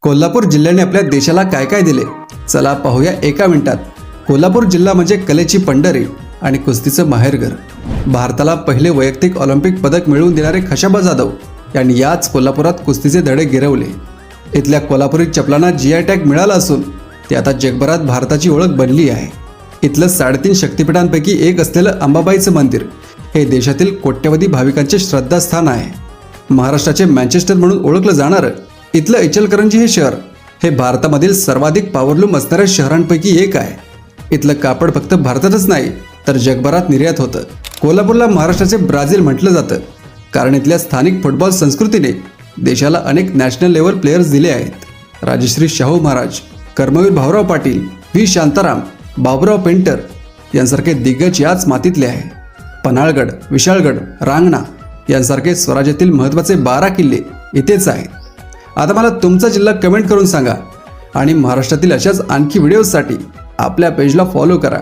कोल्हापूर जिल्ह्याने आपल्या देशाला काय काय दिले, चला पाहूया एका मिनिटात। कोल्हापूर जिल्हा म्हणजे कलेची पंढरी आणि कुस्तीचं माहेरघर। भारताला पहिले वैयक्तिक ऑलिम्पिक पदक मिळवून देणारे खशाबा जाधव यांनी याच कोल्हापुरात कुस्तीचे धडे गिरवले। इथल्या कोल्हापुरी चपलांना जीआय टॅग मिळाला असून ते आता जगभरात भारताची ओळख बनली आहे। इथलं 3.5 शक्तिपीठांपैकी एक असलेलं अंबाबाईचं मंदिर हे देशातील कोट्यवधी भाविकांचे श्रद्धास्थान आहे। महाराष्ट्राचे मँचेस्टर म्हणून ओळखलं जाणारं इथलं इचलकरंजी हे शहर हे भारतामधील सर्वाधिक पॉवरलूम असणाऱ्या शहरांपैकी एक आहे। इथलं कापड फक्त भारतातच नाही तर जगभरात निर्यात होतं। कोल्हापूरला महाराष्ट्राचे ब्राझील म्हटलं जातं कारण इथल्या स्थानिक फुटबॉल संस्कृतीने देशाला अनेक नॅशनल लेवल प्लेयर्स दिले आहेत। राजश्री शाहू महाराज, कर्मवीर भाऊराव पाटील, व्ही शांताराम, बाबुराव पेंटर यांसारखे दिग्गज याच मातीतले आहे। पन्हाळगड, विशाळगड, रांगणा यांसारखे स्वराज्यातील महत्त्वाचे 12 किल्ले इथेच आहेत। आता मला तुमचा जिल्हा कमेंट करून सांगा आणि महाराष्ट्रातील अशाच आणखी व्हिडिओजसाठी आपल्या पेजला फॉलो करा।